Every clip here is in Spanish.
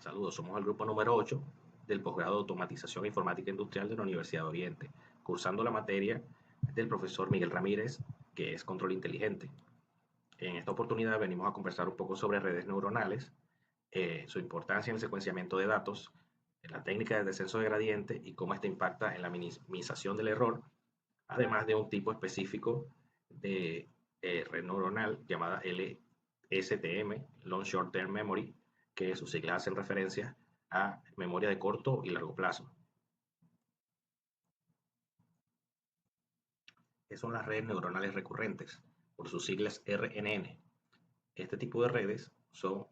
Saludos, somos el grupo número 8 del posgrado de Automatización e Informática Industrial de la Universidad de Oriente, cursando la materia del profesor Miguel Ramírez, que es Control Inteligente. En esta oportunidad venimos a conversar un poco sobre redes neuronales, su importancia en el secuenciamiento de datos, la técnica de descenso de gradiente y cómo esta impacta en la minimización del error, además de un tipo específico de red neuronal llamada LSTM, Long Short Term Memory, que sus siglas hacen referencia a memoria de corto y largo plazo. ¿Qué son las redes neuronales recurrentes? Por sus siglas RNN. Este tipo de redes son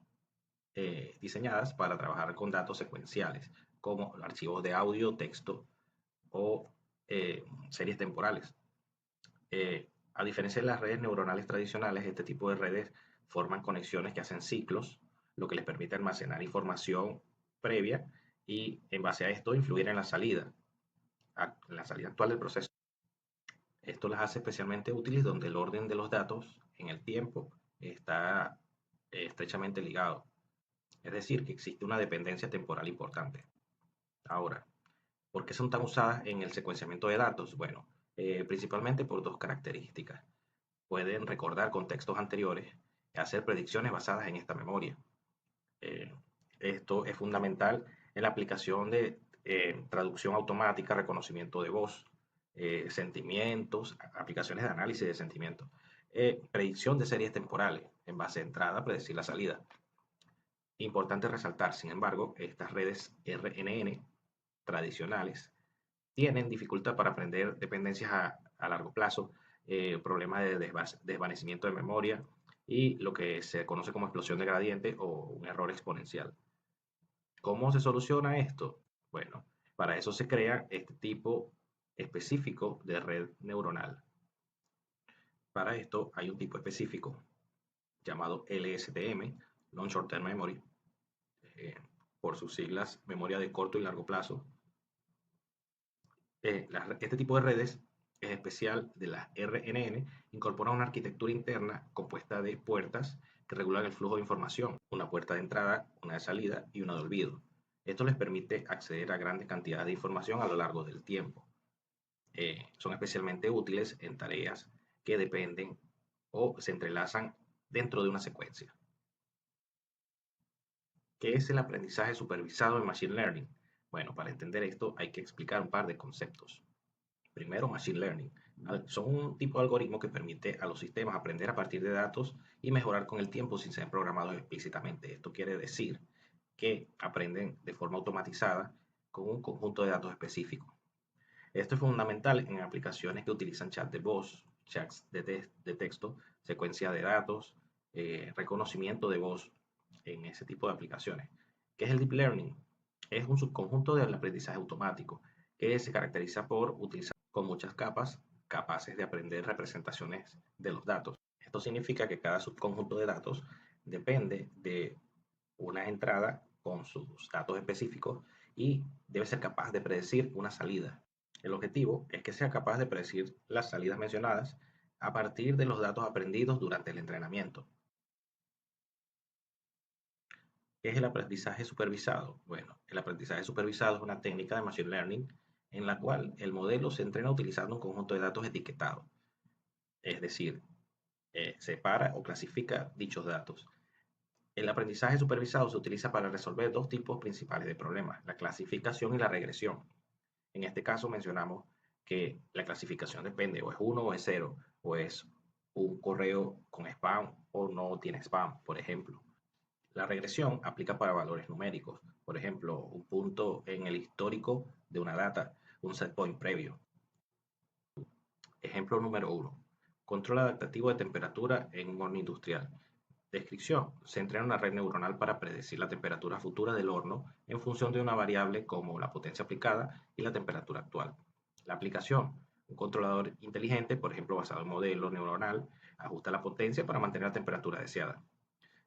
diseñadas para trabajar con datos secuenciales, como archivos de audio, texto o series temporales. A diferencia de las redes neuronales tradicionales, este tipo de redes forman conexiones que hacen ciclos, lo que les permite almacenar información previa y en base a esto influir en la salida actual del proceso. Esto las hace especialmente útiles donde el orden de los datos en el tiempo está estrechamente ligado, es decir, que existe una dependencia temporal importante. Ahora, ¿por qué son tan usadas en el secuenciamiento de datos? Bueno, principalmente por dos características. Pueden recordar contextos anteriores y hacer predicciones basadas en esta memoria. Eh, Esto es fundamental en la aplicación de traducción automática, reconocimiento de voz, sentimientos, aplicaciones de análisis de sentimientos, predicción de series temporales, en base a entrada, predecir la salida. Importante resaltar, sin embargo, estas redes RNN tradicionales tienen dificultad para aprender dependencias a largo plazo, problemas de desvanecimiento de memoria y lo que se conoce como explosión de gradiente o un error exponencial. ¿Cómo se soluciona esto? Bueno, para eso se crea este tipo específico de red neuronal. Para esto hay un tipo específico llamado LSTM, Long Short Term Memory, eh, por sus siglas memoria de corto y largo plazo. Este tipo de redes es especial de las RNN, incorpora una arquitectura interna compuesta de puertas que regulan el flujo de información, una puerta de entrada, una de salida y una de olvido. Esto les permite acceder a grandes cantidades de información a lo largo del tiempo. Son especialmente útiles en tareas que dependen o se entrelazan dentro de una secuencia. ¿Qué es el aprendizaje supervisado en Machine Learning? Bueno, para entender esto hay que explicar un par de conceptos. Primero, Machine Learning. Son un tipo de algoritmo que permite a los sistemas aprender a partir de datos y mejorar con el tiempo sin ser programados explícitamente. Esto quiere decir que aprenden de forma automatizada con un conjunto de datos específicos. Esto es fundamental en aplicaciones que utilizan chat de voz, chats de texto, secuencia de datos, reconocimiento de voz en ese tipo de aplicaciones. ¿Qué es el Deep Learning? Es un subconjunto del aprendizaje automático que se caracteriza por utilizar con muchas capas capaces de aprender representaciones de los datos. Esto significa que cada subconjunto de datos depende de una entrada con sus datos específicos y debe ser capaz de predecir una salida. El objetivo es que sea capaz de predecir las salidas mencionadas a partir de los datos aprendidos durante el entrenamiento. ¿Qué es el aprendizaje supervisado? Bueno, el aprendizaje supervisado es una técnica de Machine Learning en la cual el modelo se entrena utilizando un conjunto de datos etiquetados, es decir, separa o clasifica dichos datos. El aprendizaje supervisado se utiliza para resolver dos tipos principales de problemas, la clasificación y la regresión. En este caso mencionamos que la clasificación depende o es 1 o es 0, o es un correo con spam o no tiene spam, por ejemplo. La regresión aplica para valores numéricos, por ejemplo, un punto en el histórico de una data, un set point previo. Ejemplo número 1. Control adaptativo de temperatura en un horno industrial. Descripción. Se entrena una red neuronal para predecir la temperatura futura del horno en función de una variable como la potencia aplicada y la temperatura actual. La aplicación. Un controlador inteligente, por ejemplo basado en modelo neuronal, ajusta la potencia para mantener la temperatura deseada.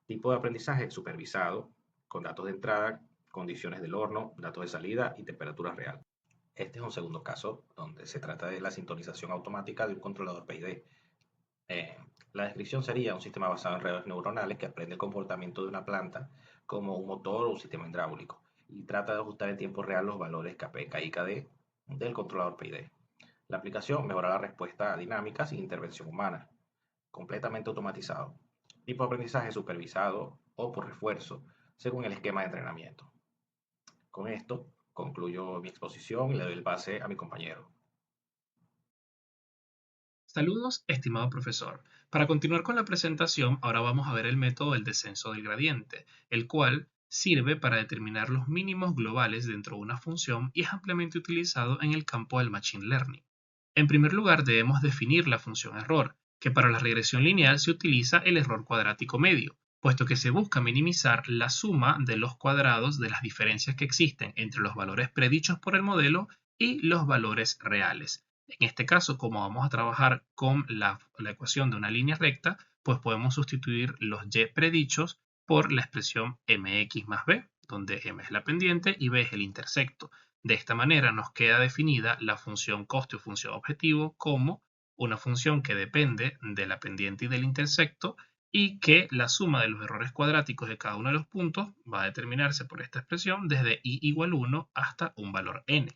Tipo de aprendizaje supervisado, con datos de entrada, condiciones del horno, datos de salida y temperatura real. Este es un segundo caso donde se trata de la sintonización automática de un controlador PID. La descripción sería un sistema basado en redes neuronales que aprende el comportamiento de una planta como un motor o un sistema hidráulico, y trata de ajustar en tiempo real los valores KP, KI, KD del controlador PID. La aplicación mejora la respuesta dinámica sin intervención humana, completamente automatizado. Tipo de aprendizaje supervisado o por refuerzo, según el esquema de entrenamiento. Con esto concluyo mi exposición y le doy el pase a mi compañero. Saludos, estimado profesor. Para continuar con la presentación, ahora vamos a ver el método del descenso del gradiente, el cual sirve para determinar los mínimos globales dentro de una función y es ampliamente utilizado en el campo del Machine Learning. En primer lugar, debemos definir la función error, que para la regresión lineal se utiliza el error cuadrático medio, puesto que se busca minimizar la suma de los cuadrados de las diferencias que existen entre los valores predichos por el modelo y los valores reales. En este caso, como vamos a trabajar con la ecuación de una línea recta, pues podemos sustituir los y predichos por la expresión mx más b, donde m es la pendiente y b es el intersecto. De esta manera nos queda definida la función coste o función objetivo como una función que depende de la pendiente y del intersecto y que la suma de los errores cuadráticos de cada uno de los puntos va a determinarse por esta expresión desde i igual 1 hasta un valor n.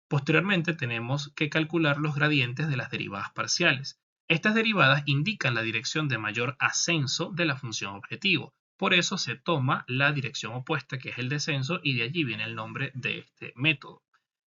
Posteriormente tenemos que calcular los gradientes de las derivadas parciales. Estas derivadas indican la dirección de mayor ascenso de la función objetivo. Por eso se toma la dirección opuesta, que es el descenso, y de allí viene el nombre de este método.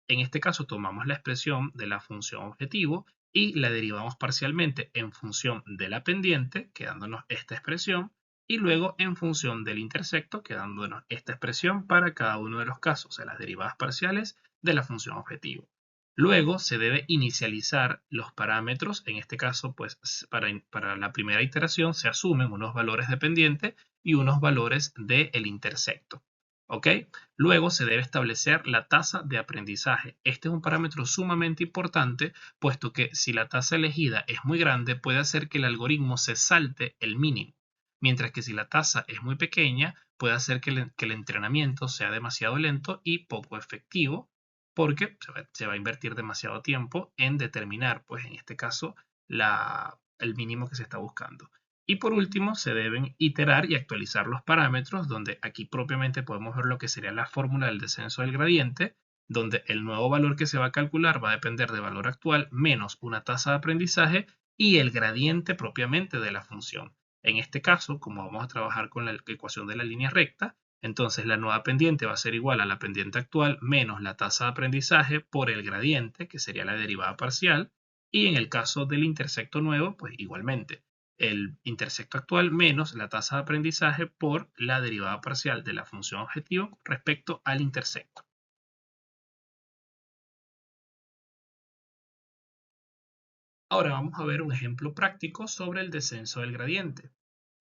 En este caso tomamos la expresión de la función objetivo y la derivamos parcialmente en función de la pendiente, quedándonos esta expresión, y luego en función del intersecto, quedándonos esta expresión para cada uno de los casos, o sea, las derivadas parciales de la función objetivo. Luego se debe inicializar los parámetros, en este caso, pues para la primera iteración se asumen unos valores de pendiente y unos valores del intersecto. ¿Ok? Luego se debe establecer la tasa de aprendizaje. Este es un parámetro sumamente importante, puesto que si la tasa elegida es muy grande, puede hacer que el algoritmo se salte el mínimo, mientras que si la tasa es muy pequeña, puede hacer que el entrenamiento sea demasiado lento y poco efectivo, porque se va a invertir demasiado tiempo en determinar, pues en este caso, el mínimo que se está buscando. Y por último, se deben iterar y actualizar los parámetros, donde aquí propiamente podemos ver lo que sería la fórmula del descenso del gradiente, donde el nuevo valor que se va a calcular va a depender del valor actual menos una tasa de aprendizaje y el gradiente propiamente de la función. En este caso, como vamos a trabajar con la ecuación de la línea recta, entonces la nueva pendiente va a ser igual a la pendiente actual menos la tasa de aprendizaje por el gradiente, que sería la derivada parcial, y en el caso del intersecto nuevo, pues igualmente el intersecto actual menos la tasa de aprendizaje por la derivada parcial de la función objetivo respecto al intersecto. Ahora vamos a ver un ejemplo práctico sobre el descenso del gradiente.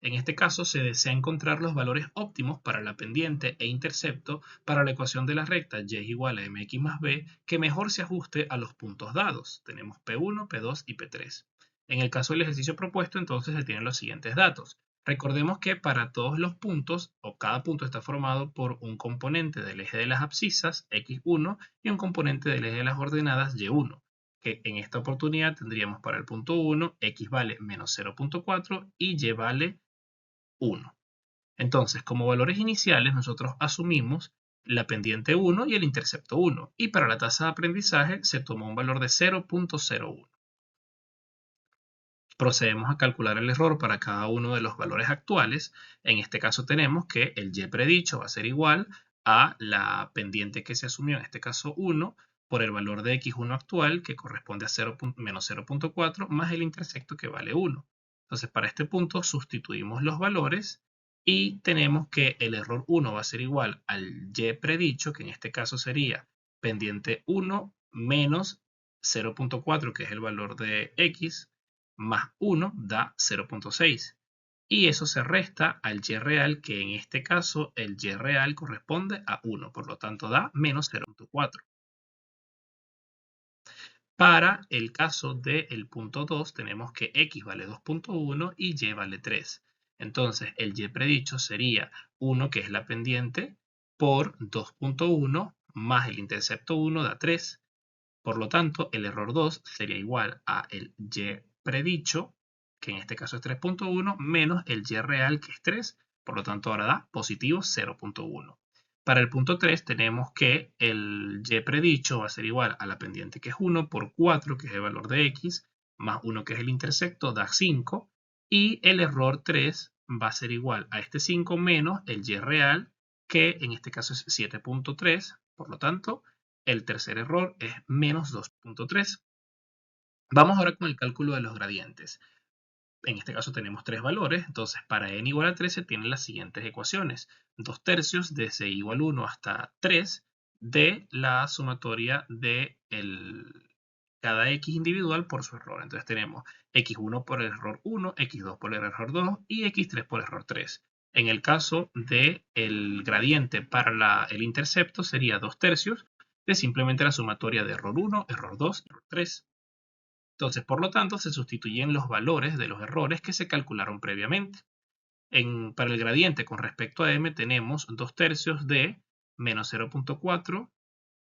En este caso se desea encontrar los valores óptimos para la pendiente e intercepto para la ecuación de la recta y es igual a mx más b que mejor se ajuste a los puntos dados. Tenemos P1, P2 y P3. En el caso del ejercicio propuesto, entonces se tienen los siguientes datos. Recordemos que para todos los puntos, o cada punto está formado por un componente del eje de las abscisas, x1, y un componente del eje de las ordenadas, y1, que en esta oportunidad tendríamos para el punto 1, x vale menos 0.4 y y vale 1. Entonces, como valores iniciales, nosotros asumimos la pendiente 1 y el intercepto 1. Y para la tasa de aprendizaje se tomó un valor de 0.01. Procedemos a calcular el error para cada uno de los valores actuales. En este caso tenemos que el y predicho va a ser igual a la pendiente que se asumió, en este caso 1, por el valor de x1 actual, que corresponde a 0, menos 0.4, más el intersecto que vale 1. Entonces, para este punto sustituimos los valores y tenemos que el error 1 va a ser igual al y predicho, que en este caso sería pendiente 1 menos 0.4, que es el valor de x, más 1 da 0.6. Y eso se resta al y real, que en este caso el y real corresponde a 1, por lo tanto da menos 0.4. Para el caso del punto 2 tenemos que x vale 2.1 y y vale 3. Entonces el y predicho sería 1, que es la pendiente, por 2.1 más el intercepto 1 da 3. Por lo tanto, el error 2 sería igual a el y predicho, que en este caso es 3.1, menos el y real, que es 3, Por lo tanto, ahora da positivo 0.1. Para el punto 3 tenemos que el y predicho va a ser igual a la pendiente que es 1 por 4, que es el valor de x, más 1 que es el intersecto, da 5. Y el error 3 va a ser igual a este 5 menos el y real, que en este caso es 7.3. Por lo tanto, el tercer error es menos 2.3. Vamos ahora con el cálculo de los gradientes. En este caso tenemos tres valores, entonces para n igual a 3 se tienen las siguientes ecuaciones. 2 tercios desde igual 1 hasta 3 de la sumatoria de cada x individual por su error. Entonces tenemos x1 por el error 1, x2 por el error 2 y x3 por el error 3. En el caso del gradiente para el intercepto sería 2 tercios de simplemente la sumatoria de error 1, error 2 y error 3. Entonces, por lo tanto, se sustituyen los valores de los errores que se calcularon previamente. Para el gradiente con respecto a m tenemos 2 tercios de menos 0.4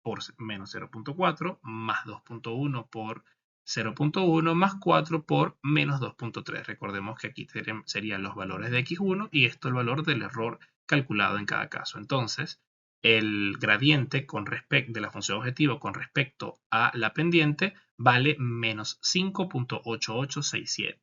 por menos 0.4 más 2.1 por 0.1 más 4 por menos 2.3. Recordemos que aquí serían los valores de x1 y esto el valor del error calculado en cada caso. Entonces, el gradiente de la función objetivo con respecto a la pendiente vale menos 5.8867.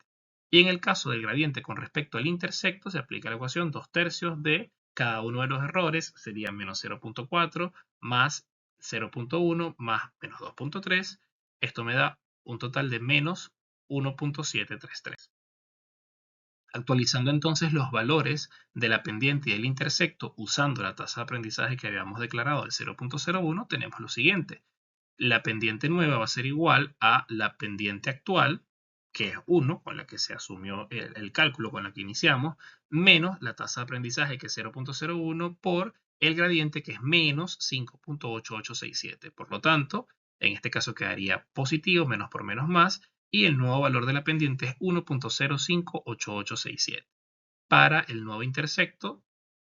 Y en el caso del gradiente con respecto al intersecto se aplica la ecuación 2 tercios de cada uno de los errores, sería menos 0.4 más 0.1 más menos 2.3. Esto me da un total de menos 1.733. Actualizando entonces los valores de la pendiente y del intersecto usando la tasa de aprendizaje que habíamos declarado del 0.01, tenemos lo siguiente. La pendiente nueva va a ser igual a la pendiente actual, que es 1, con la que se asumió el cálculo con la que iniciamos, menos la tasa de aprendizaje, que es 0.01, por el gradiente, que es menos 5.8867. Por lo tanto, en este caso quedaría positivo, menos por menos más, y el nuevo valor de la pendiente es 1.058867. Para el nuevo intersecto,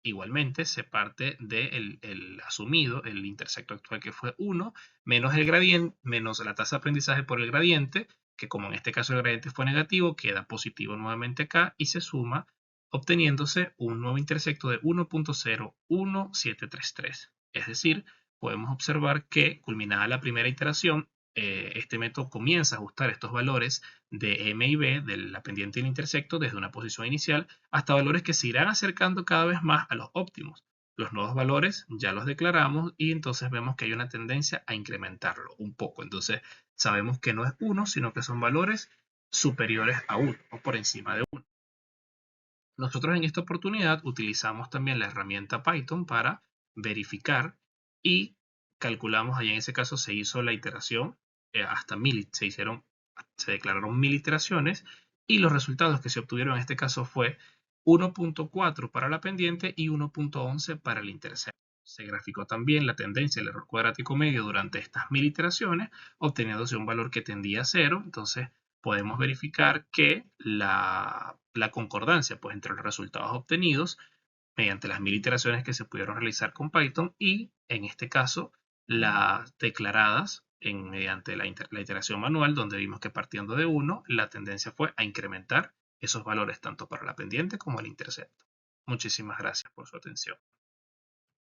igualmente se parte del asumido, el intersecto actual que fue 1, menos el gradiente, menos la tasa de aprendizaje por el gradiente, que como en este caso el gradiente fue negativo, queda positivo nuevamente acá y se suma, obteniéndose un nuevo intersecto de 1.01733. Es decir, podemos observar que culminada la primera iteración, este método comienza a ajustar estos valores de m y b, de la pendiente y el intersecto, desde una posición inicial hasta valores que se irán acercando cada vez más a los óptimos. Los nuevos valores ya los declaramos y entonces vemos que hay una tendencia a incrementarlo un poco. Entonces sabemos que no es 1, sino que son valores superiores a 1 o por encima de 1. Nosotros en esta oportunidad utilizamos también la herramienta Python para verificar y calculamos, allá en ese caso se hizo la iteración hasta 1000, se declararon 1000 iteraciones y los resultados que se obtuvieron en este caso fue 1.4 para la pendiente y 1.11 para el intersecto. Se graficó también la tendencia del error cuadrático medio durante estas 1000 iteraciones, obteniéndose un valor que tendía a 0. Entonces podemos verificar que la concordancia pues, entre los resultados obtenidos mediante las 1000 iteraciones que se pudieron realizar con Python y, en este caso, las declaradas mediante la iteración manual, donde vimos que partiendo de 1, la tendencia fue a incrementar esos valores tanto para la pendiente como el intercepto. Muchísimas gracias por su atención.